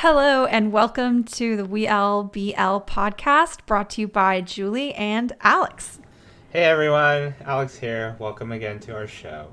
Hello, and welcome to the WLBL podcast brought to you by Julie and Alex. Hey everyone, Alex here. Welcome again to our show.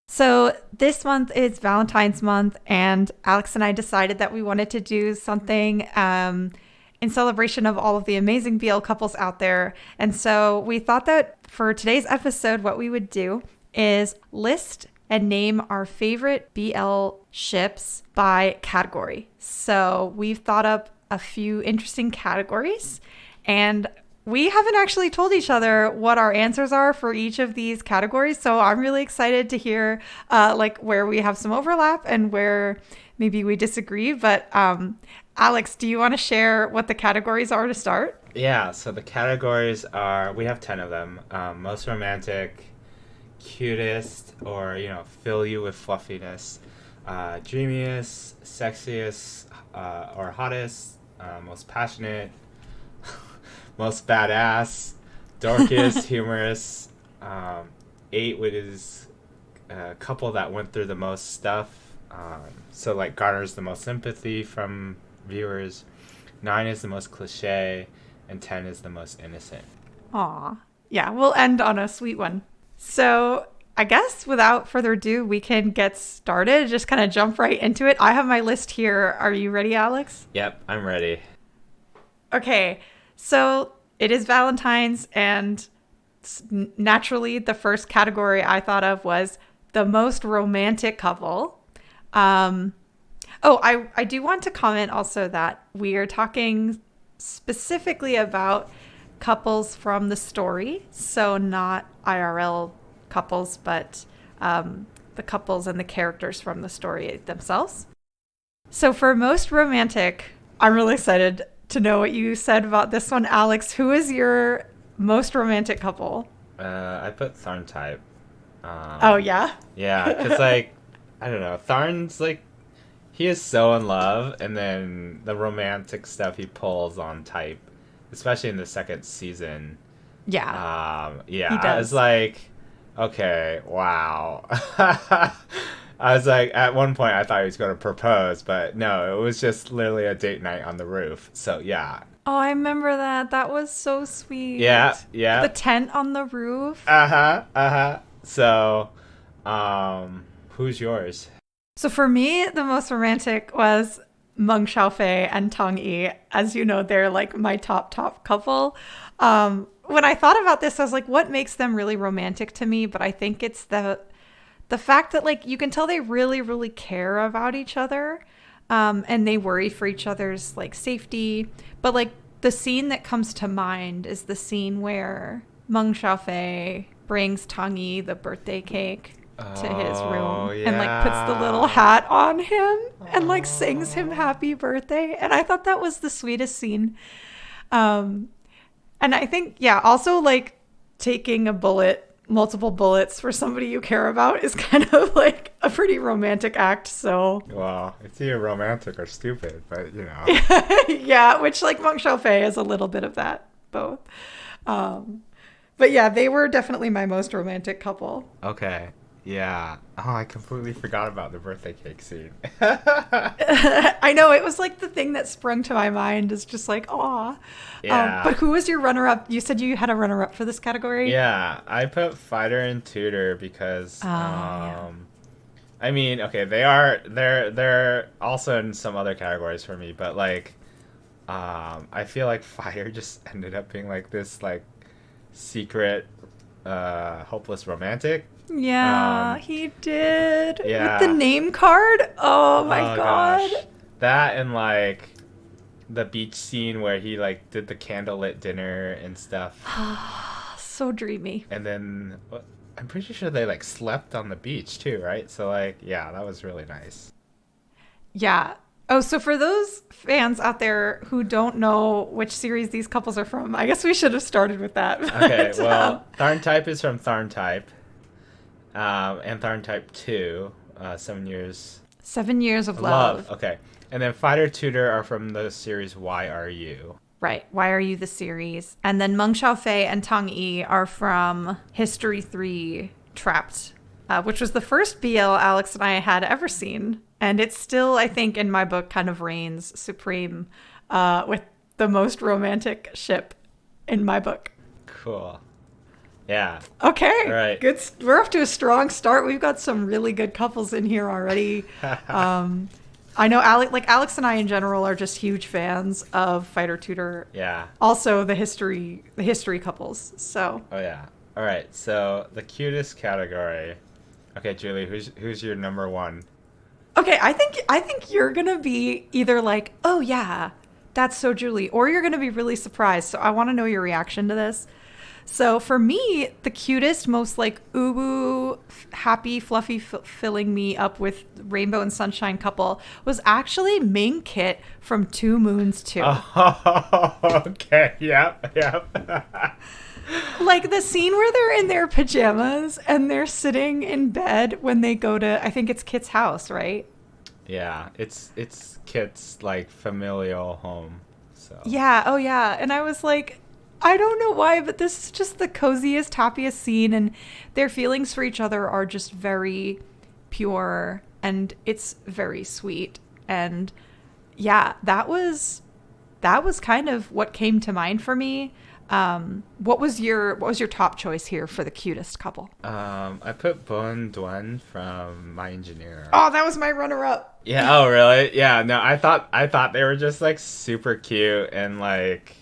So this month is Valentine's month, and Alex and I decided that we wanted to do something in celebration of all of the amazing BL couples out there. And so we thought that for today's episode, what we would do is list and name our favorite BL ships by category. So we've thought up a few interesting categories, and we haven't actually told each other what our answers are for each of these categories. So I'm really excited to hear where we have some overlap and where maybe we disagree. But Alex, do you want to share what the categories are to start? Yeah, so the categories are, we have 10 of them. Most romantic, cutest, or, fill you with fluffiness. Dreamiest, sexiest, or hottest, most passionate, most badass, darkest, humorous, 8, which is a couple that went through the most stuff, so like garners the most sympathy from viewers. 9 is the most cliche, and 10 is the most innocent. Aw, yeah, we'll end on a sweet one. So I guess without further ado, we can get started. Just kind of jump right into it. I have my list here. Are you ready, Alex? Yep, I'm ready. Okay, so it is Valentine's, and naturally the first category I thought of was the most romantic couple. I do want to comment also that we are talking specifically about couples from the story, so not IRL couples, but the couples and the characters from the story themselves. So for most romantic, I'm really excited to know what you said about this one, Alex. Who is your most romantic couple? I put Tharn type. Oh, yeah? Yeah, because, I don't know. Tharn's, he is so in love, and then the romantic stuff he pulls on type, especially in the second season. Yeah. Yeah, he does. I was like, okay, wow. I was like, at one point I thought he was going to propose, but no, it was just literally a date night on the roof. So, yeah. Oh, I remember that. That was so sweet. Yeah. The tent on the roof. So, who's yours? So for me, the most romantic was Meng Xiaofei and Tang Yi. As you know, they're my top couple. When I thought about this, I was like, what makes them really romantic to me? But I think it's the fact that you can tell they really, really care about each other, and they worry for each other's safety. But the scene that comes to mind is the scene where Meng Xiaofei brings Tang Yi the birthday cake to his room, and puts the little hat on him and sings him happy birthday. And I thought that was the sweetest scene. And I think, also taking multiple bullets for somebody you care about is kind of a pretty romantic act. So, well, it's either romantic or stupid, but yeah, which Meng Xiaofei is a little bit of that, both. But yeah, they were definitely my most romantic couple. Okay. Yeah. Oh, I completely forgot about the birthday cake scene. I know, it was the thing that sprung to my mind is just aw. Yeah. But who was your runner-up? You said you had a runner-up for this category? Yeah, I put Fighter and Tutor because I mean, okay, they're also in some other categories for me, but I feel like Fighter just ended up being this secret hopeless romantic. Yeah, he did. Yeah. With the name card? Oh my god. Gosh. That and the beach scene where he did the candlelit dinner and stuff. So dreamy. And then I'm pretty sure they slept on the beach too, right? So yeah, that was really nice. Yeah. Oh, so for those fans out there who don't know which series these couples are from, I guess we should have started with that. Okay, well, Tharn type is from Tharn type. And Tharn type 2, 7 years. 7 years of love. Okay. And then Fighter Tutor are from the series Why Are You? Right. Why Are You the series? And then Meng Xiaofei and Tang Yi are from History 3 Trapped which was the first BL Alex and I had ever seen. And it still, I think, in my book, kind of reigns supreme with the most romantic ship in my book. Cool. Yeah. Okay. All right. Good. We're off to a strong start. We've got some really good couples in here already. I know Alex and I in general are just huge fans of Fighter Tutor. Yeah. Also the history couples. So. Oh yeah. All right. So the cutest category. Okay, Julie, who's your number one? Okay, I think you're gonna be either like, oh yeah, that's so Julie, or you're gonna be really surprised. So I want to know your reaction to this. So for me, the cutest, most like uwu, happy, fluffy, filling me up with rainbow and sunshine couple was actually Ming Kit from Two Moons 2. Oh, okay. Yep. Like the scene where they're in their pajamas and they're sitting in bed when they go to, I think it's Kit's house, right? Yeah, it's Kit's like familial home. So. Yeah. Oh yeah. And I was like, I don't know why, but this is just the coziest, happiest scene, and their feelings for each other are just very pure, and it's very sweet. And yeah, that was kind of what came to mind for me. What was your top choice here for the cutest couple? I put Bon Duan from My Engineer. Oh, that was my runner-up. Yeah. Oh, really? Yeah. No, I thought they were just like super cute and like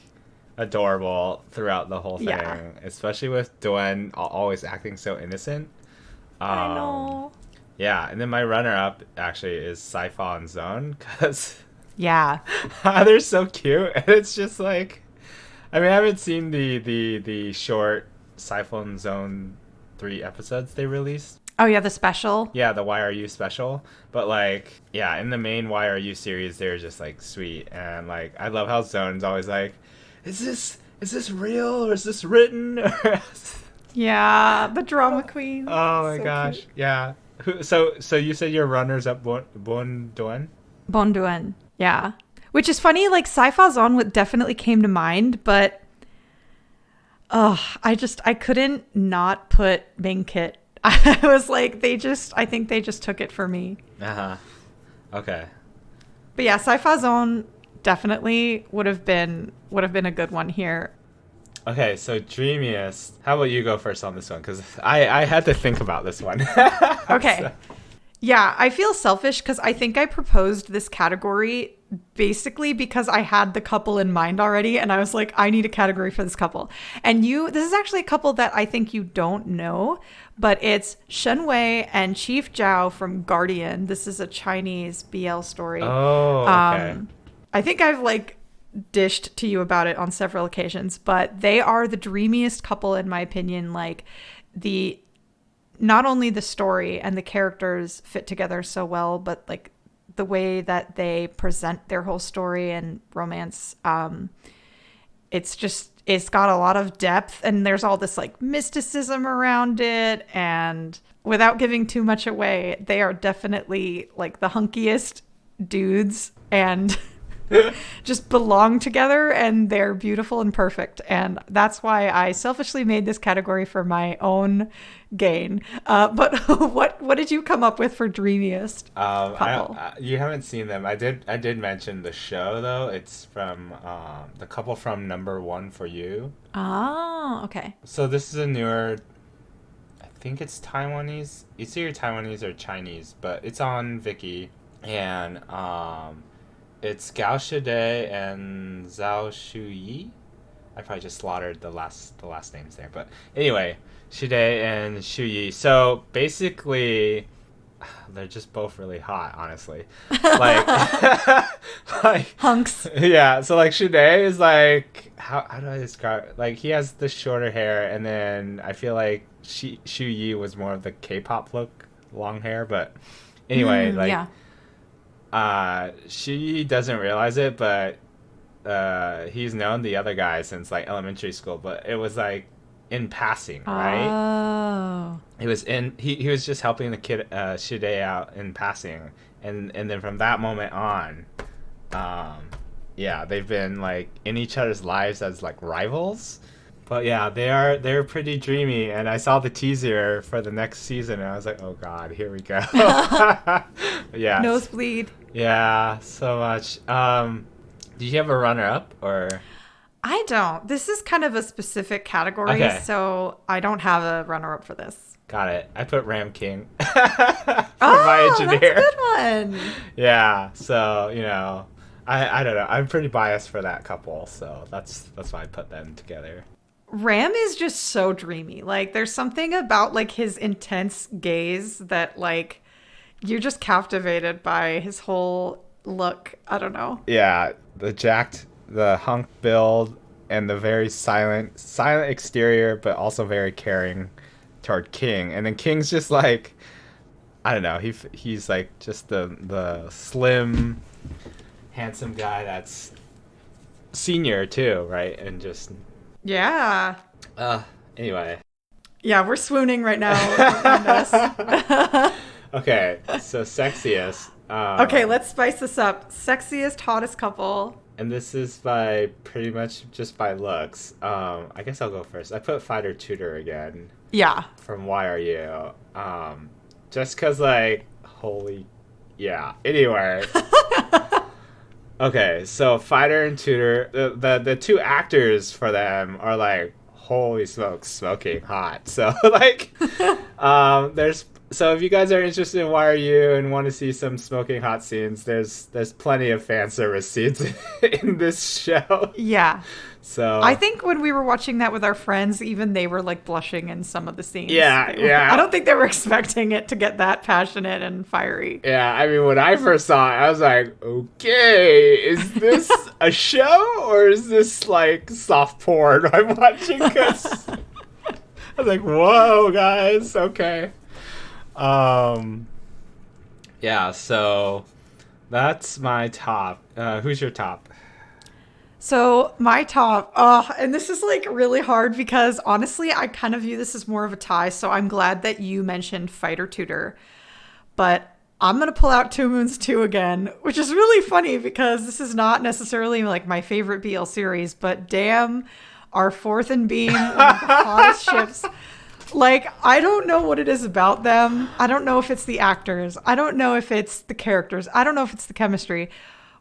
adorable throughout the whole thing, especially with Duan always acting so innocent. I know. Yeah, and then my runner-up actually is Saifa and Zone, because they're so cute, and it's just like, I mean, I haven't seen the short Saifa Zone 3 episodes they released. Oh yeah, the special. Yeah, the Why Are You special. But like, yeah, in the main Why Are You series, they're just like sweet, and like I love how Zone's always like, is this real or is this written? Yeah, the drama queen. Oh my gosh, cute. Yeah. So you said your runners up Bon Duan? Bon Duan, yeah. Which is funny, like Saifa Zon definitely came to mind, but I couldn't not put Ming Kit. I was like, I think they just took it for me. Okay. But yeah, Saifa Zon definitely would have been a good one here. Okay, so Dreamiest. How about you go first on this one? Because I had to think about this one. Okay. So. Yeah, I feel selfish because I think I proposed this category basically because I had the couple in mind already, and I was like, I need a category for this couple. And this is actually a couple that I think you don't know, but it's Shen Wei and Chief Zhao from Guardian. This is a Chinese BL story. Oh, okay. I think I've like dished to you about it on several occasions, but they are the dreamiest couple in my opinion. Like not only the story and the characters fit together so well, but like the way that they present their whole story and romance, it's got a lot of depth, and there's all this like mysticism around it, and without giving too much away, they are definitely like the hunkiest dudes and just belong together, and they're beautiful and perfect, and that's why I selfishly made this category for my own gain. But what did you come up with for Dreamiest couple? You haven't seen them. I did mention the show though. It's from the couple from Number One for You. Oh, okay. So this is a newer, I think it's Taiwanese. It's either Taiwanese or Chinese, but it's on Viki, and it's Gao Shide and Zhao Shuyi. I probably just slaughtered the last names there, but anyway, Shide and Shuyi. So basically, they're just both really hot, honestly. Like, like hunks. Yeah. So like Shide is like, how do I describe it? Like he has the shorter hair, and then I feel like Shuyi was more of the K-pop look, long hair. But anyway, yeah. She doesn't realize it, but he's known the other guy since like elementary school, but it was like in passing, right? Oh. It was he was just helping the kid Shide out in passing, and then from that moment on, they've been like in each other's lives as like rivals. But yeah, they're pretty dreamy, and I saw the teaser for the next season, and I was like, oh god, here we go. Yeah. Nosebleed. Yeah, so much. Did you have a runner up or? I don't. This is kind of a specific category, Okay. so I don't have a runner up for this. Got it. I put Ram King for my engineer. That's a good one. Yeah, so I don't know. I'm pretty biased for that couple, so that's why I put them together. Ram is just so dreamy. Like, there's something about like his intense gaze that like you're just captivated by his whole look. I don't know. Yeah, the hunk build and the very silent exterior, but also very caring toward King. And then King's just like, I don't know. He's like just the slim, handsome guy that's senior too, right? And just Yeah. Anyway. Yeah, we're swooning right now on this. Okay, so sexiest. Okay, let's spice this up. Sexiest, hottest couple. And this is by pretty much just by looks. I guess I'll go first. I put Fighter Tutor again. Yeah. From Why Are You? Just cause like, holy, yeah. Anyway. Okay, so Fighter and Tutor, the two actors for them are like, holy smokes, smoking hot. So like, so if you guys are interested in Why Are You and want to see some smoking hot scenes, there's plenty of fan service scenes in this show. Yeah. So I think when we were watching that with our friends, even they were like blushing in some of the scenes. Yeah. I don't think they were expecting it to get that passionate and fiery. Yeah, I mean, when I first saw it, I was like, okay, is this a show or is this like soft porn I'm watching? 'Cause I was like, whoa, guys, okay. Yeah, so that's my top. Who's your top? So my top, and this is like really hard because honestly, I kind of view this as more of a tie. So I'm glad that you mentioned Fighter Tutor, but I'm going to pull out Two Moons 2 again, which is really funny because this is not necessarily like my favorite BL series, but damn, our Fourth and Beam, one of the hottest ships. Like, I don't know what it is about them. I don't know if it's the actors. I don't know if it's the characters. I don't know if it's the chemistry.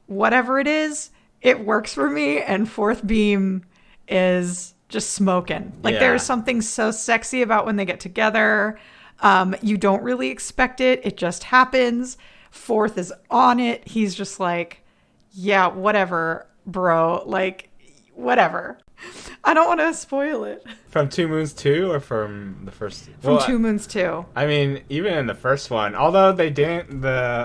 Whatever it is, it works for me. And Fourth Beam is just smoking. Like, there's something so sexy about when they get together. You don't really expect it. It just happens. Fourth is on it. He's just like, yeah, whatever, bro. Like, whatever. I don't want to spoil it. From Two Moons 2 or from the first? From Two Moons 2. I mean, even in the first one, although they didn't,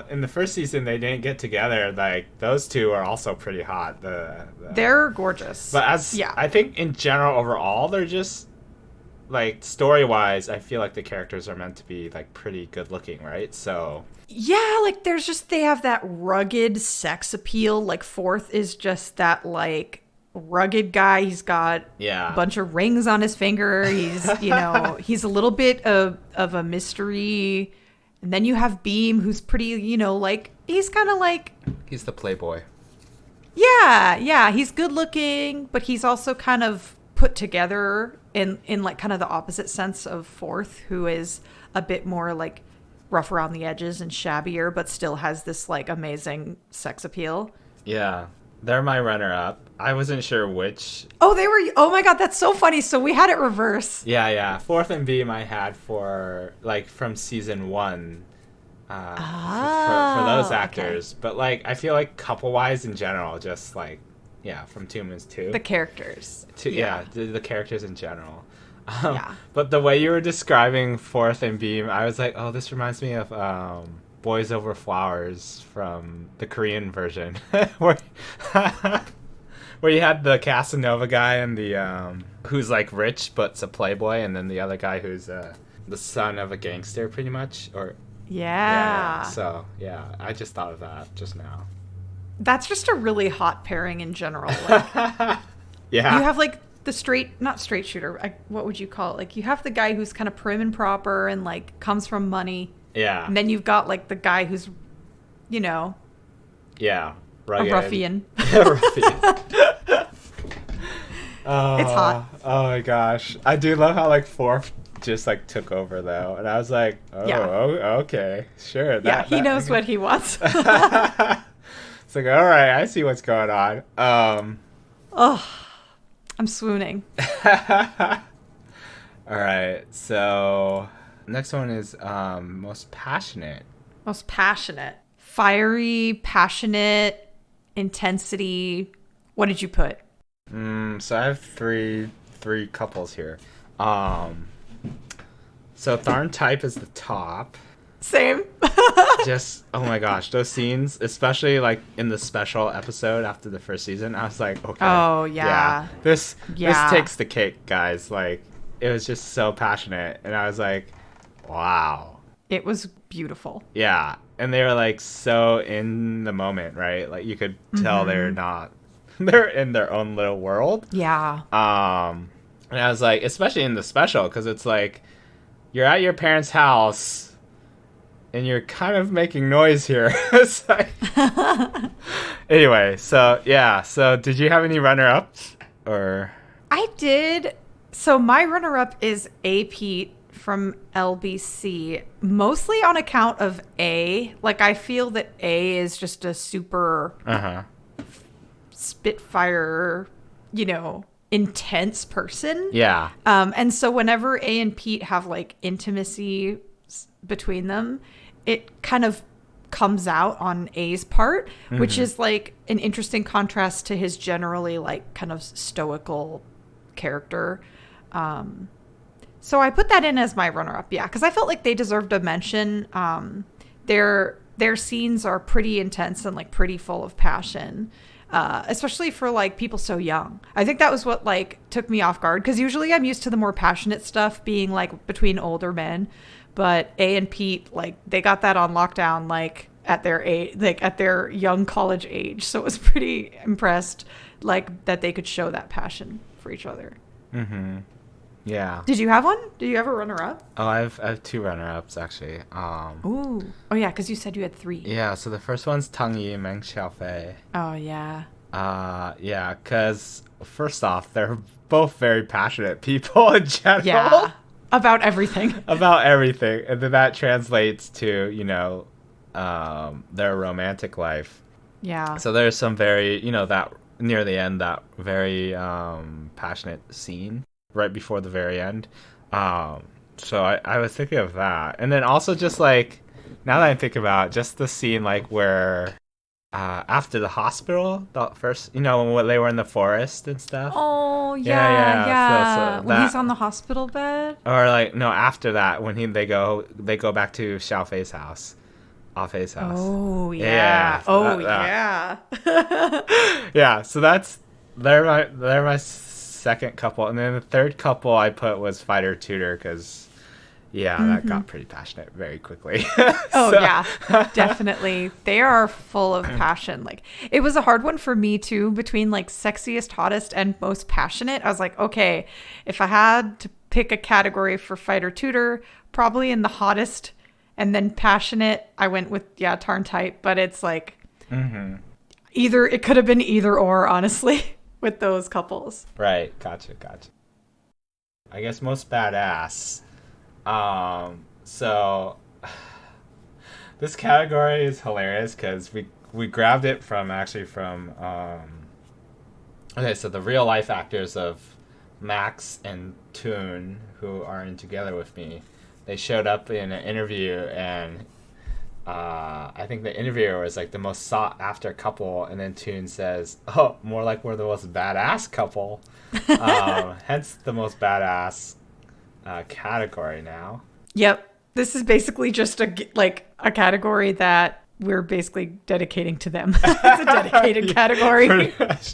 in the first season they didn't get together, like those two are also pretty hot. They're gorgeous. But I think in general overall, they're just like story-wise, I feel like the characters are meant to be like pretty good looking, right? So yeah, like they have that rugged sex appeal. Like Fourth is just that like rugged guy. He's got a bunch of rings on his finger. He's he's a little bit of a mystery. And then you have Beam, who's pretty, like he's kind of like, he's the playboy. Yeah, he's good looking, but he's also kind of put together in like kind of the opposite sense of Fourth, who is a bit more like rough around the edges and shabbier, but still has this like amazing sex appeal. Yeah. They're my runner-up. I wasn't sure which. Oh, they were. Oh my god, that's so funny. So we had it reverse. Yeah. Fourth and Beam I had for like from season 1. For those actors, okay. But like I feel like couple-wise in general, just like from Two Moons 2. The characters. The characters in general. But the way you were describing Fourth and Beam, I was like, oh, this reminds me of Boys Over Flowers from the Korean version, where you had the Casanova guy and the who's like rich but's a playboy, and then the other guy who's the son of a gangster, pretty much. Or So I just thought of that just now. That's just a really hot pairing in general. Like, you have like the not straight shooter. What would you call it? Like you have the guy who's kind of prim and proper and like comes from money. Yeah. And then you've got like the guy who's, rugged. A ruffian. It's hot. Oh my gosh. I do love how like fourth just like took over though. And I was like, okay. Sure. He knows what he wants. It's like, all right, I see what's going on. Oh, I'm swooning. All right. So next one is most passionate. Most passionate. Fiery, passionate, intensity. What did you put? So I have three couples here. So Tharn type is the top. Same. Just oh my gosh, those scenes, especially like in the special episode after the first season, I was like, okay. Oh yeah. This takes the cake, guys. Like it was just so passionate, and I was like, wow. It was beautiful. Yeah, and they were like so in the moment, right? Like you could tell they're in their own little world. Yeah. And I was like, especially in the special, because it's like you're at your parents' house and you're kind of making noise here. It's like... Anyway, so yeah. So did you have any runner-ups or? I did. So my runner-up is A. Pete from LBC, mostly on account of A. Like I feel that A is just a super spitfire, intense person. Yeah. And so whenever A and Pete have like intimacy between them, it kind of comes out on A's part, which is like an interesting contrast to his generally like kind of stoical character. So I put that in as my runner-up, because I felt like they deserved a mention. Their scenes are pretty intense and like pretty full of passion. Especially for like people so young. I think that was what like took me off guard, because usually I'm used to the more passionate stuff being like between older men, but A and Pete, like they got that on lockdown like at their age, like at their young college age. So it was pretty impressed like that they could show that passion for each other. Yeah. Did you have one? Did you have a runner-up? Oh, I have two runner-ups actually. Ooh. Oh yeah, because you said you had three. Yeah. So the first one's Tang Yi and Meng Xiaofei. Oh yeah. Yeah, because first off, they're both very passionate people in general. Yeah. About everything. About everything, and then that translates to their romantic life. Yeah. So there's some very that near the end, that very passionate scene right before the very end. So I was thinking of that, and then also just like now that I think about it, just the scene like where after the hospital, the first when they were in the forest and stuff. Oh yeah. So when he's on the hospital bed, or like no, after that when they go back to Xiaofei's house. Afei's house. Oh yeah. Yeah, so they're my second couple, and then the third couple I put was Fighter Tutor, because that got pretty passionate very quickly. Yeah, definitely. They are full of passion. Like it was a hard one for me too, between like sexiest, hottest, and most passionate. I was like, okay, if I had to pick a category for Fighter Tutor, probably in the hottest. And then passionate, I went with, Tarn type, but it's like it could have been either or, honestly, with those couples. Right. Gotcha. I guess most badass. So this category is hilarious because we grabbed it from okay, so the real life actors of Max and Toon, who are in Together With Me. They showed up in an interview, and I think the interviewer was like the most sought after couple, and then Toon says, "Oh, more like we're the most badass couple." Hence the most badass category now. Yep, this is basically just a category that we're basically dedicating to them. It's a dedicated category. Pretty much.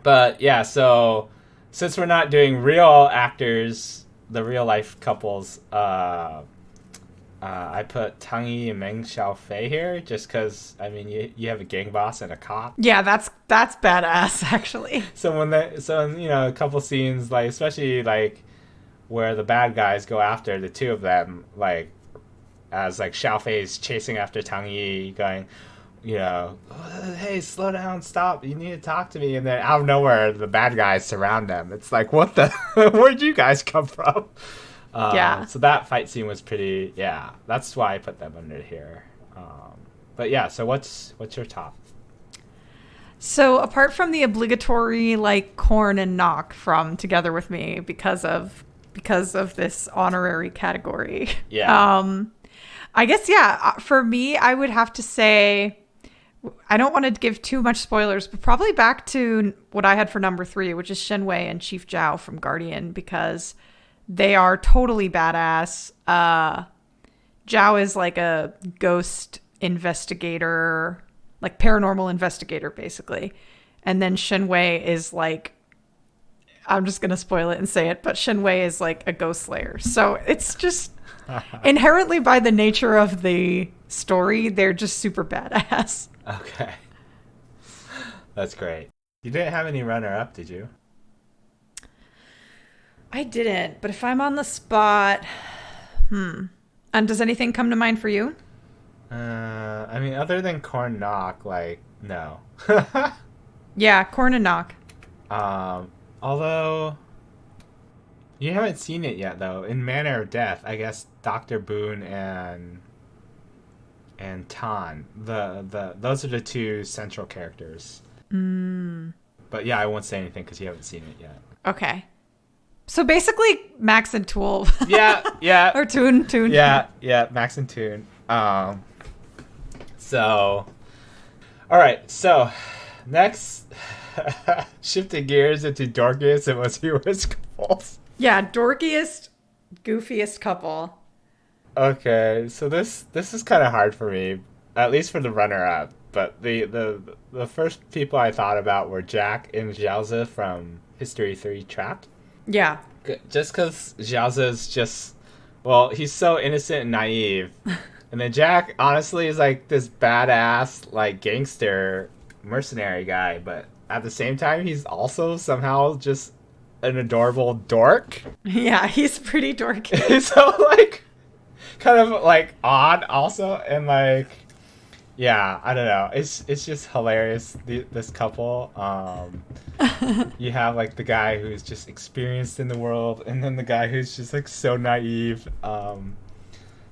But yeah, so since we're not doing real actors, the real life couples, I put Tang Yi and Meng Xiaofei here just because you have a gang boss and a cop. Yeah, that's badass actually. So a couple scenes like especially like where the bad guys go after the two of them, like as like Xiaofei's chasing after Tang Yi, going, hey, slow down, stop, you need to talk to me. And then out of nowhere, the bad guys surround them. It's like, what the? Where'd you guys come from? Yeah. So that fight scene was pretty, that's why I put them under here. But yeah, so what's your top? So apart from the obligatory like Korn and Knock from Together With Me because of this honorary category. Yeah. I guess for me I would have to say I don't want to give too much spoilers, but probably back to what I had for number 3, which is Shenwei and Chief Zhao from Guardian, because they are totally badass. Zhao is like a ghost investigator, like paranormal investigator, basically. And then Shenwei is like, I'm just going to spoil it and say it, but Shenwei is like a ghost slayer. So it's just inherently by the nature of the story, they're just super badass. Okay. That's great. You didn't have any runner-up, did you? I didn't, but if I'm on the spot, And does anything come to mind for you? I mean, other than Corn Knock, like, no. Yeah, Korn and Knock. Although you haven't seen it yet, though. In Manner of Death, I guess Dr. Boone and Tan, those are the 2 central characters. But yeah, I won't say anything because you haven't seen it yet. Okay. So basically, Max and Tool. Yeah. Or Toon. Yeah, Max and Toon. So, all right. So, next, shifting gears into dorkiest and most humorous couples. Yeah, dorkiest, goofiest couple. Okay, so this is kind of hard for me, at least for the runner-up. But the first people I thought about were Jack and Xiaozi from History 3 Trapped. Yeah. Just because Xiaozi's just, well, he's so innocent and naive. And then Jack, honestly, is like this badass, like, gangster mercenary guy. But at the same time, he's also somehow just an adorable dork. Yeah, he's pretty dorky. So, like, kind of, like, odd also. And, like, yeah, I don't know. It's just hilarious, this couple. You have, like, the guy who's just experienced in the world. And then the guy who's just, like, so naive.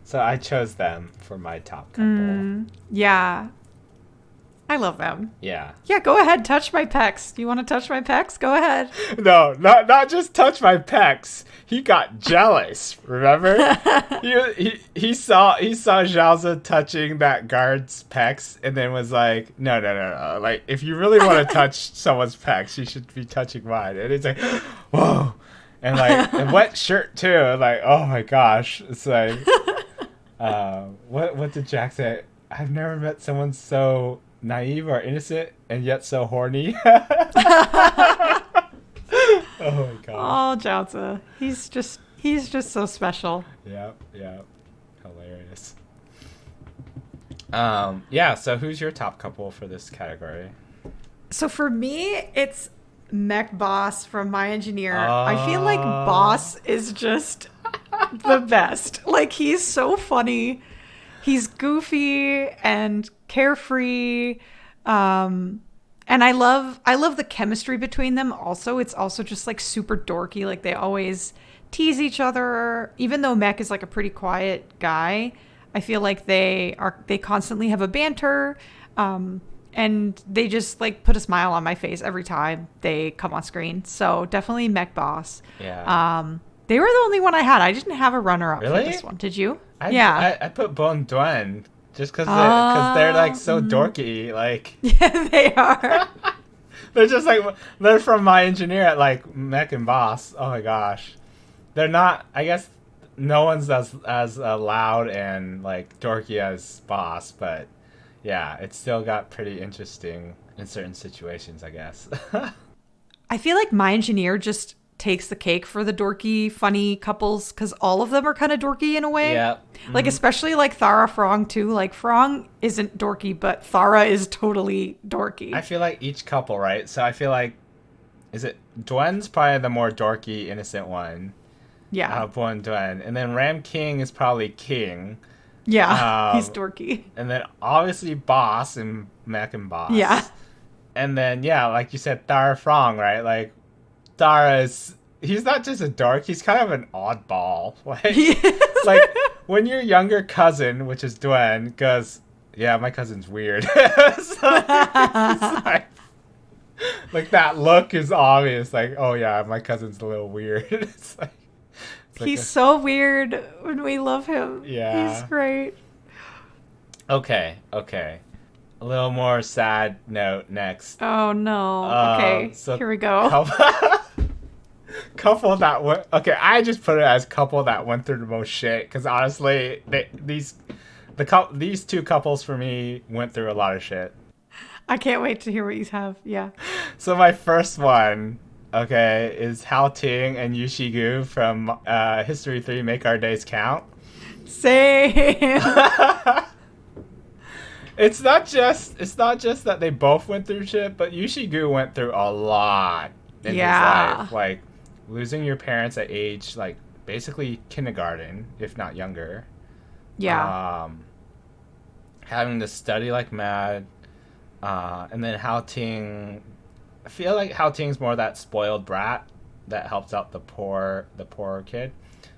So I chose them for my top couple. Yeah. I love them. Yeah. Yeah, go ahead. Touch my pecs. Do you want to touch my pecs? Go ahead. No, not just touch my pecs. He got jealous. Remember? he saw Zhaozi touching that guard's pecs, and then was like, no. Like, if you really want to touch someone's pecs, you should be touching mine. And it's like, whoa. And like a wet shirt too. And like, oh my gosh. It's like, what did Jack say? I've never met someone so naive or innocent and yet so horny. Oh my god. Oh, Jiaozi. He's just so special. Yep. Hilarious. Yeah, so who's your top couple for this category? So for me, it's Mech Boss from My Engineer. I feel like Boss is just the best. Like, he's so funny. He's goofy and carefree. And I love the chemistry between them. Also, it's also just like super dorky. Like, they always tease each other. Even though Mech is like a pretty quiet guy, I feel like they constantly have a banter. And they just like put a smile on my face every time they come on screen. So definitely Mech Boss. Yeah. They were the only one I had. I didn't have a runner-up Really? for this one. Did you? I put Bon Duan just because they're like so dorky. Like, yeah, they are. they're just like, they're from My Engineer at like Mech and Boss. Oh my gosh. They're not, I guess no one's as loud and like dorky as Boss, but yeah, it still got pretty interesting in certain situations, I guess. I feel like My Engineer just takes the cake for the dorky, funny couples because all of them are kind of dorky in a way. Yeah. Like, especially like Thara Frong too. Like, Frong isn't dorky, but Thara is totally dorky. I feel like each couple, right? So I feel like, is it Duan's probably the more dorky, innocent one? Yeah. Buon Duan. And then Ram King is probably King. Yeah, he's dorky. And then obviously Boss and Mac and Boss. Yeah. And then, yeah, like you said, Dara Frong, right? Like, Dara is, he's not just a dork, he's kind of an oddball. Like when your younger cousin, which is Duen, goes, yeah, my cousin's weird. So like that look is obvious. Like, oh yeah, my cousin's a little weird. It's like he's so weird when we love him. Yeah. He's great. Okay. A little more sad note next. Oh no. Okay, so here we go. Couple that went. Okay, I just put it as couple that went through the most shit. Because honestly, these two couples for me went through a lot of shit. I can't wait to hear what you have. Yeah. So my first one, okay, is Hal Ting and Yushigu from History 3 Make Our Days Count. Same. It's not just that they both went through shit, but Yushigu went through a lot in his life. Like losing your parents at age like basically kindergarten, if not younger. Yeah. Having to study like mad. And then Hal Ting, I feel like Hal Ting's more that spoiled brat that helps out the poor kid.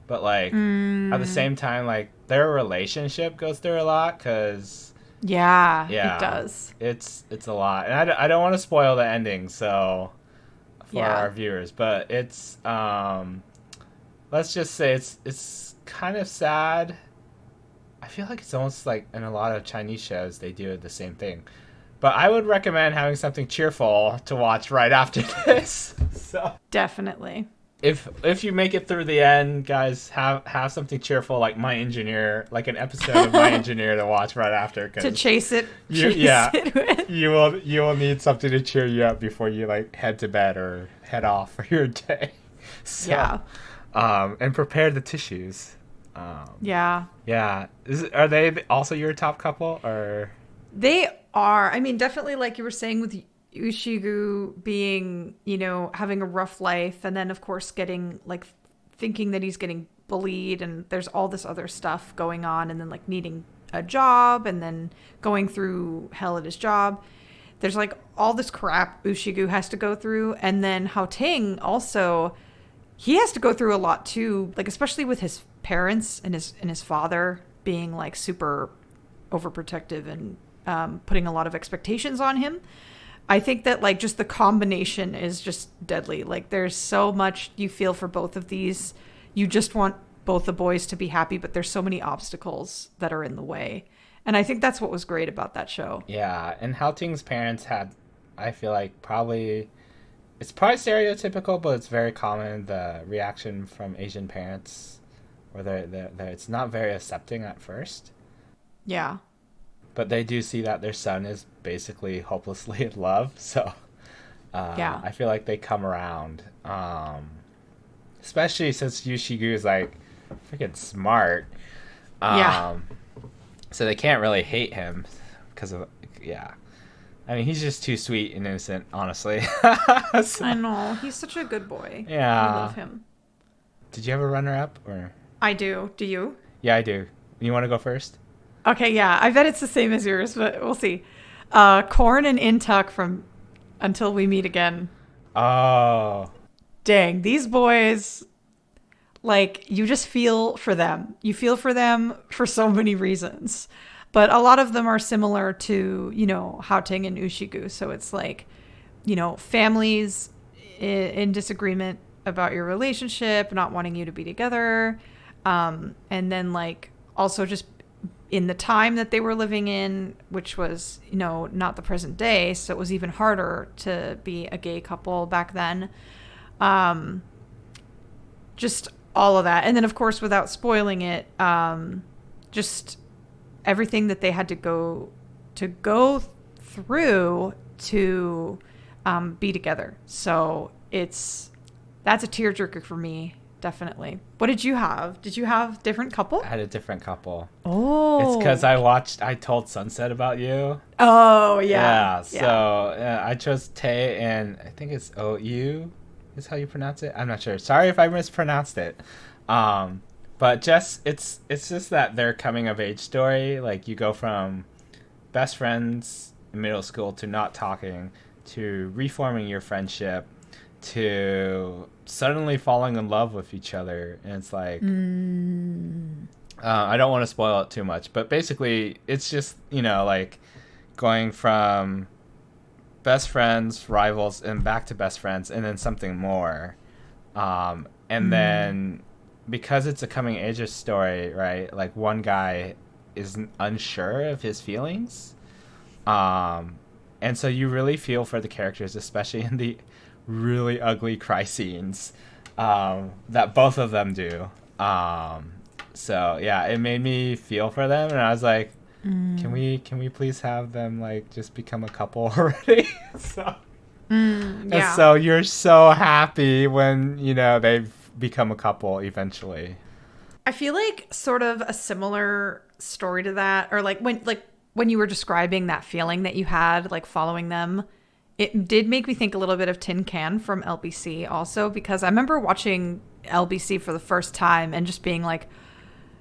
But like at the same time, like their relationship goes through a lot because yeah, it does. It's a lot, and I don't want to spoil the ending, so for our viewers, but it's let's just say it's kind of sad. I feel like it's almost like in a lot of Chinese shows they do the same thing, but I would recommend having something cheerful to watch right after this. So definitely. If you make it through the end, guys, have something cheerful like My Engineer, like an episode of My Engineer to watch right after. To chase it with. You will need something to cheer you up before you like head to bed or head off for your day. So, and prepare the tissues. Yeah. Are they also your top couple or? They are. I mean, definitely, like you were saying with Yushigu being, having a rough life, and then of course getting like thinking that he's getting bullied, and there's all this other stuff going on, and then like needing a job, and then going through hell at his job. There's like all this crap Yushigu has to go through, and then Hal Ting also, he has to go through a lot too, like especially with his parents and his father being like super overprotective and putting a lot of expectations on him. I think that like just the combination is just deadly. Like there's so much you feel for both of these. You just want both the boys to be happy, but there's so many obstacles that are in the way. And I think that's what was great about that show. Yeah, and Hal Ting's parents had, I feel like it's probably stereotypical, but it's very common, the reaction from Asian parents where they're it's not very accepting at first. Yeah. But they do see that their son is basically hopelessly in love, so I feel like they come around. Especially since Yushigu is like freaking smart. So they can't really hate him because of I mean, he's just too sweet and innocent, honestly. So, I know, he's such a good boy. Yeah, I love him. Did you have a runner-up or? I do. Do you? Yeah, I do. You want to go first? Okay, yeah. I bet it's the same as yours, but we'll see. Korn and Intuck from Until We Meet Again. Oh. Dang, these boys, like, you just feel for them. You feel for them for so many reasons. But a lot of them are similar to, Hal Ting and Yushigu. So it's like, families in disagreement about your relationship, not wanting you to be together. And then, like, also just in the time that they were living in, which was, not the present day. So it was even harder to be a gay couple back then. Just all of that. And then, of course, without spoiling it, just everything that they had to go through to be together. So that's a tearjerker for me. Definitely. What did you have? Did you have different couple? I had a different couple. Oh. It's because I told Sunset about you. Oh, yeah. So I chose Tae, and I think it's OU is how you pronounce it. I'm not sure. Sorry if I mispronounced it. But just it's just that their coming of age story. Like you go from best friends in middle school to not talking to reforming your friendship to suddenly falling in love with each other, and it's like I don't want to spoil it too much, but basically it's just like going from best friends, rivals, and back to best friends, and then something more, and then because it's a coming age story, right? Like one guy is unsure of his feelings, and so you really feel for the characters, especially in the really ugly cry scenes that both of them do. So yeah, it made me feel for them, and I was like, can we please have them like just become a couple already? So and so you're so happy when they've become a couple eventually. I feel like sort of a similar story to that, or like when you were describing that feeling that you had like following them, it did make me think a little bit of Tin Can from LBC also, because I remember watching LBC for the first time and just being like,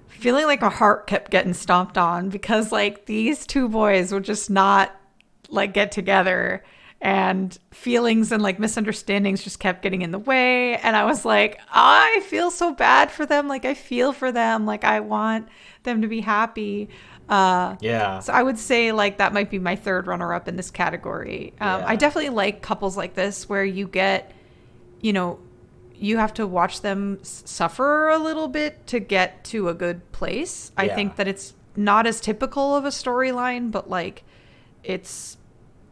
feeling like my heart kept getting stomped on, because like these two boys would just not like get together, and feelings and like misunderstandings just kept getting in the way. And I was like, I feel so bad for them. Like I feel for them. Like I want them to be happy. Yeah. So I would say like that might be my third runner up in this category. I definitely like couples like this where you get, you have to watch them suffer a little bit to get to a good place. I think that it's not as typical of a storyline, but like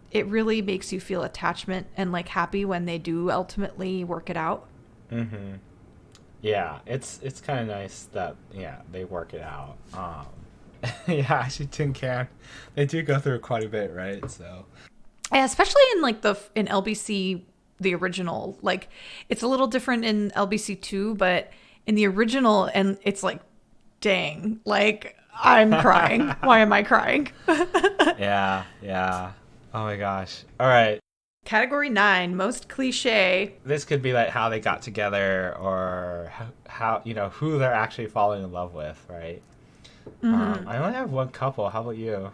it really makes you feel attachment and like happy when they do ultimately work it out. Mm-hmm. Yeah, it's kind of nice that they work it out. Yeah, actually, Tin Can, they do go through quite a bit, right? So, yeah, especially in like in LBC, the original, like it's a little different in LBC 2, but in the original, and it's like, dang, like I'm crying. Why am I crying? Yeah. Oh my gosh. All right. Category 9, most cliche. This could be like how they got together, or how who they're actually falling in love with, right? I only have one couple. How about you?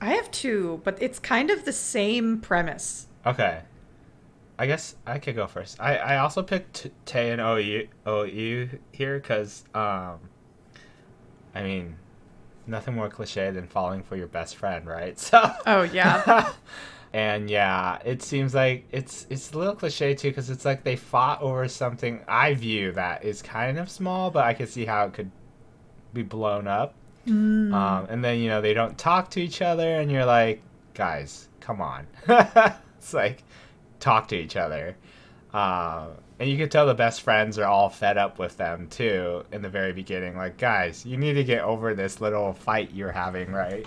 I have two, but it's kind of the same premise. Okay. I guess I could go first. I also picked Tae and OU here because, I mean, nothing more cliche than falling for your best friend, right? So. Oh, yeah. And yeah, it seems like it's a little cliche too, because it's like they fought over something I view that is kind of small, but I could see how it could be blown up. And then they don't talk to each other, and you're like, guys, come on. It's like, talk to each other. And you can tell the best friends are all fed up with them too in the very beginning, like, guys, you need to get over this little fight you're having, right?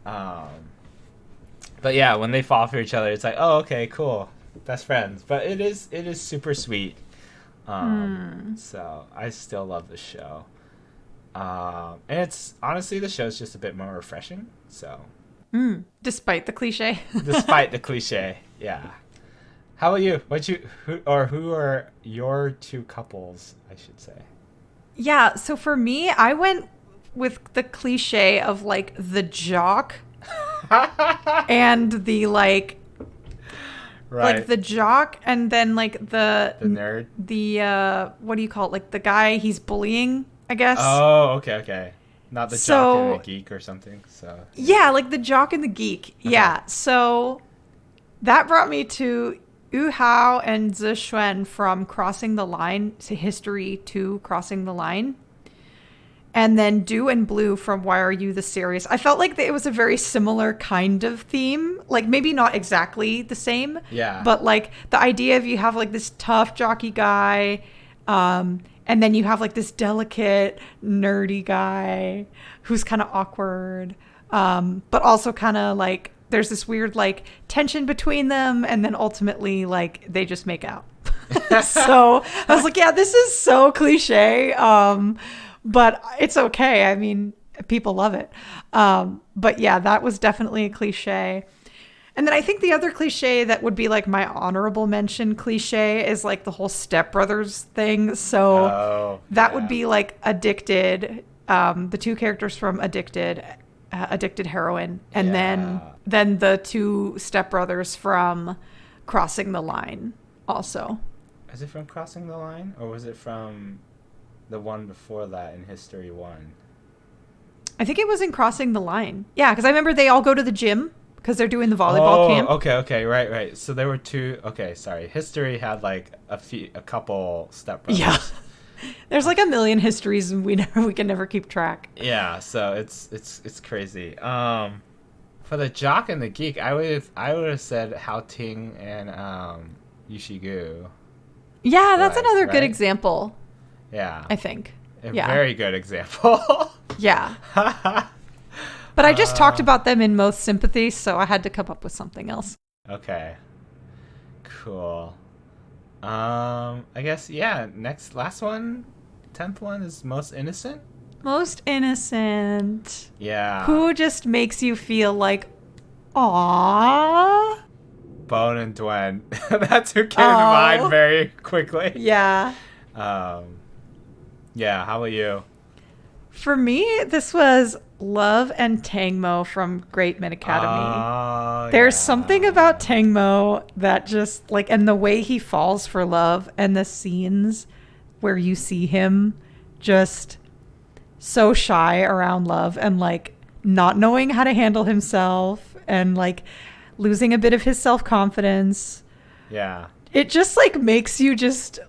But yeah, when they fall for each other, it's like, oh, okay, cool, best friends. But it is super sweet. So I still love the show. And it's honestly, the show's just a bit more refreshing. So, despite the cliche. Despite the cliche, yeah. How about you? Who are your two couples, I should say? Yeah, so for me, I went with the cliche of like the jock and the like, right. Like the jock, and then like the nerd, the what do you call it? Like the guy he's bullying, I guess. Oh, okay. Not the jock and the geek or something. So yeah, like the jock and the geek. Okay. Yeah. So that brought me to Yu Hao and Zi Xuan from Crossing the Line, to History to Crossing the Line. And then Do and Blue from Why Are You the Series. I felt like it was a very similar kind of theme. Like maybe not exactly the same. Yeah. But like the idea of you have like this tough jockey guy, and then you have like this delicate, nerdy guy who's kind of awkward, but also kind of like there's this weird like tension between them, and then ultimately like they just make out. So I was like, yeah, this is so cliche, but it's okay. I mean, people love it. But yeah, that was definitely a cliche. And then I think the other cliche that would be like my honorable mention cliche is like the whole stepbrothers thing. So that would be like Addicted, the two characters from Addicted, Addicted Heroine, and then the two stepbrothers from Crossing the Line also. Is it from Crossing the Line, or was it from the one before that in History 1? I think it was in Crossing the Line. Yeah, because I remember they all go to the gym because they're doing the volleyball camp. Okay, right. So there were two. Okay, sorry. History had like a couple stepbrothers. Yeah, there's like a million histories, and we can never keep track. Yeah, so it's crazy. For the jock and the geek, I would have said Hal Ting and Yushigu. Yeah, that's another good example. Yeah, I think. Very good example. Yeah. But I just talked about them in most sympathy, so I had to come up with something else. Okay. Cool. I guess, last one, 10th one is Most Innocent. Most Innocent. Yeah. Who just makes you feel like, aww? Bone and Dwen. That's who came to mind very quickly. Yeah. Yeah, how about you? For me, this was Love and Tangmo from Great Men Academy. There's something about Tangmo that just like, and the way he falls for love and the scenes where you see him just so shy around love and like not knowing how to handle himself and like losing a bit of his self-confidence. Yeah. It just like makes you just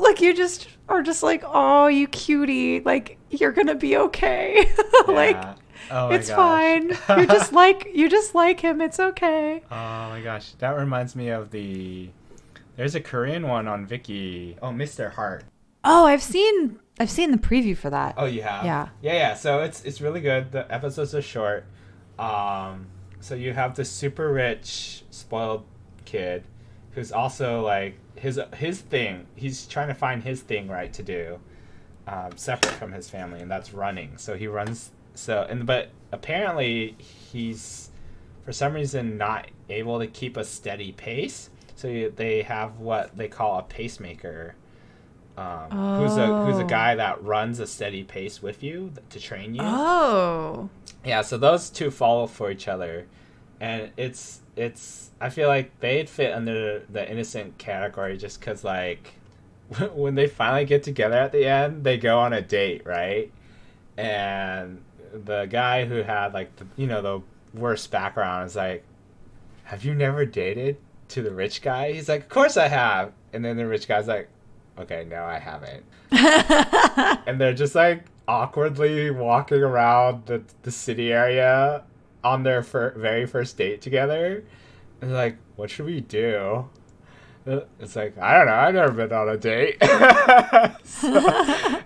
like you just are just like, oh, you cutie, like you're gonna be okay. Like it's fine. You just like him. It's okay. Oh my gosh, that reminds me of there's a Korean one on Viki. Oh, Mr. Heart. Oh, I've seen the preview for that. Oh, you have? Yeah. So it's really good. The episodes are short. So you have this super rich, spoiled kid who's also like his thing. He's trying to find his thing right to do, separate from his family, and that's running. So he runs. But apparently he's for some reason not able to keep a steady pace. So they have what they call a pacemaker. Who's a guy that runs a steady pace with you to train you. Oh. Yeah, so those two follow for each other, and it's I feel like they'd fit under the innocent category just because like when they finally get together at the end, they go on a date, right? And the guy who had like the worst background is like, have you never dated to the rich guy? He's like, of course I have. And then the rich guy's like, okay, no, I haven't. And they're just like awkwardly walking around the city area on their very first date together. And they're like, what should we do? It's like, I don't know, I've never been on a date.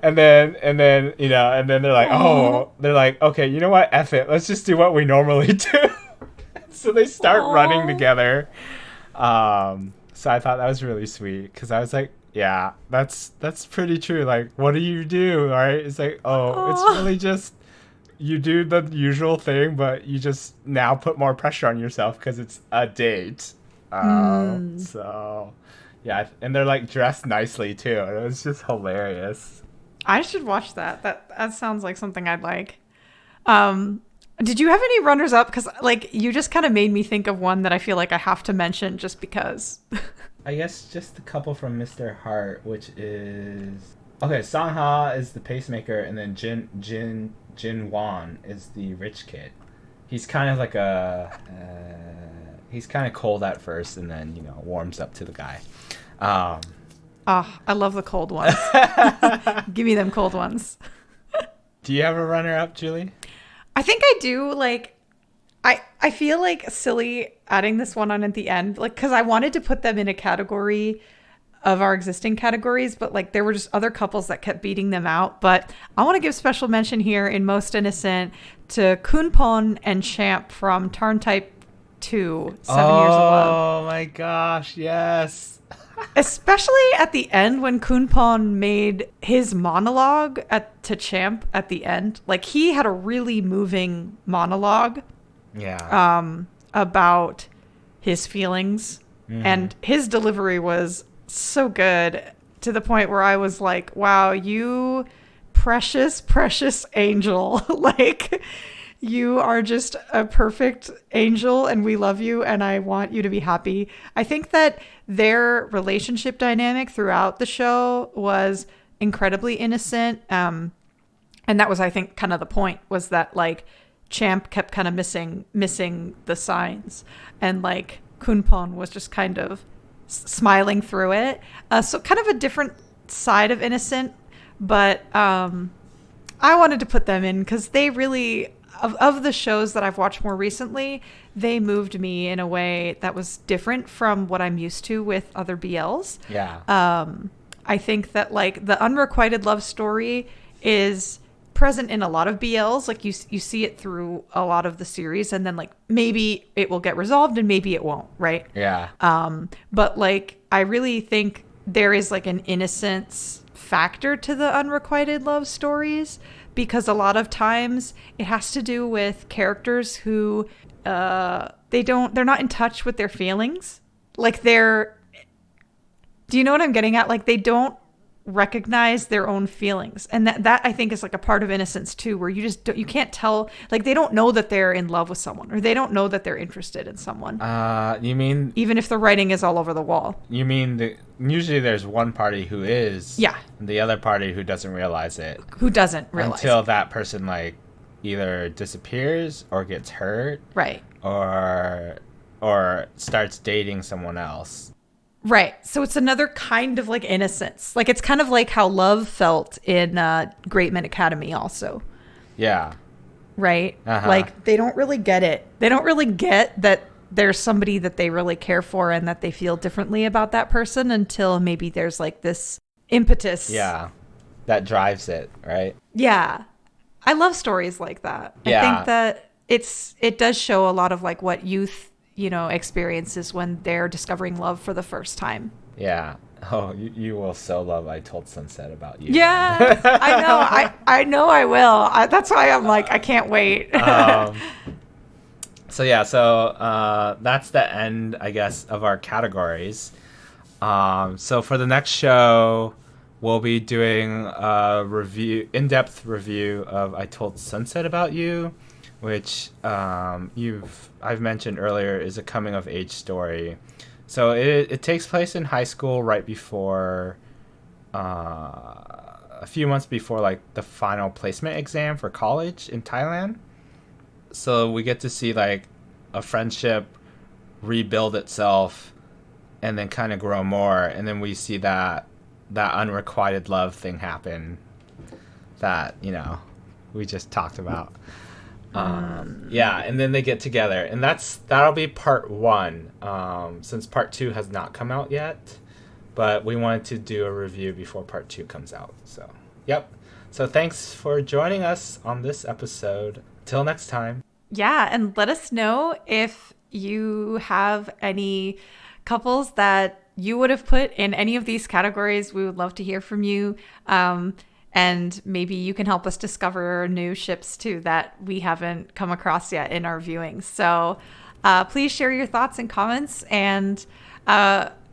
and then they're like, they're like, okay, you know what? F it. Let's just do what we normally do. So they start running together. So I thought that was really sweet because I was like, yeah, that's pretty true. Like, what do you do? Right? It's like, it's really just you do the usual thing, but you just now put more pressure on yourself because it's a date. So, yeah, and they're like dressed nicely too. It was just hilarious. I should watch that. That sounds like something I'd like. Did you have any runners up? Because like you just kind of made me think of one that I feel like I have to mention just because. I guess just a couple from Mr. Heart, which is Sangha is the pacemaker, and then Jin Wan is the rich kid. He's kind of like he's kind of cold at first, and then warms up to the guy. I love the cold ones. Give me them cold ones. Do you have a runner up, Julie? I think I do. Like, I feel like silly adding this one on at the end, like, because I wanted to put them in a category of our existing categories, but like there were just other couples that kept beating them out. But I want to give special mention here in Most Innocent to Kunpon and Champ from Tarn Type 2, 7 Years of Love. Oh my gosh, yes. Especially at the end when Kunpon made his monologue to Champ at the end. Like he had a really moving monologue. Yeah. about his feelings. And his delivery was so good to the point where I was like, wow, you precious, precious angel. Like, you are just a perfect angel and we love you and I want you to be happy. I think that their relationship dynamic throughout the show was incredibly innocent. And that was, I think, kind of the point, was that like Champ kept kind of missing the signs, and like Kunpon was just kind of smiling through it. So kind of a different side of innocent, but I wanted to put them in because they really, of the shows that I've watched more recently, they moved me in a way that was different from what I'm used to with other BLs. Yeah. I think that like the unrequited love story is present in a lot of BLs. Like you see it through a lot of the series, and then like maybe it will get resolved and maybe it won't, right? Yeah. But like I really think there is like an innocence factor to the unrequited love stories, because a lot of times it has to do with characters who they're not in touch with their feelings. Like do you know what I'm getting at? Like they don't recognize their own feelings, and that I think is like a part of innocence too, where you can't tell, like they don't know that they're in love with someone, or they don't know that they're interested in someone. You mean even if the writing is all over the wall? You mean usually there's one party who is, yeah, and the other party who doesn't realize it, until that person like either disappears or gets hurt, right, or starts dating someone else. Right. So it's another kind of like innocence. Like it's kind of like how love felt in Great Men Academy also. Yeah. Right? Like they don't really get it. They don't really get that there's somebody that they really care for and that they feel differently about that person until maybe there's like this impetus. Yeah. That drives it, right? Yeah. I love stories like that. Yeah. I think that it does show a lot of like what youth, experiences when they're discovering love for the first time. Yeah. Oh, you will so love I Told Sunset About You. Yeah, I know. I know I will. That's why I'm like, I can't wait. So that's the end, I guess, of our categories. So for the next show, we'll be doing a in-depth review of I Told Sunset About You, which I've mentioned earlier is a coming-of-age story. So it takes place in high school right before, a few months before like the final placement exam for college in Thailand. So we get to see like a friendship rebuild itself and then kind of grow more. And then we see that unrequited love thing happen that, we just talked about. Yeah, and then they get together, and that'll be part 1, since part 2 has not come out yet, but we wanted to do a review before part 2 comes out. So, yep. So thanks for joining us on this episode. Till next time. Yeah, and let us know if you have any couples that you would have put in any of these categories. We would love to hear from you. And maybe you can help us discover new ships too that we haven't come across yet in our viewings. So please share your thoughts and comments, and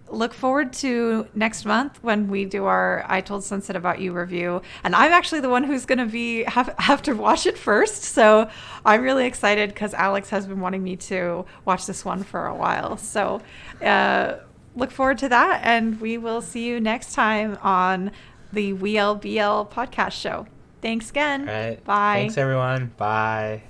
look forward to next month when we do our I Told Sunset About You review. And I'm actually the one who's going to have to watch it first. So I'm really excited because Alex has been wanting me to watch this one for a while. So look forward to that. And we will see you next time on the WLBL podcast show. Thanks again. All right. Bye. Thanks, everyone. Bye.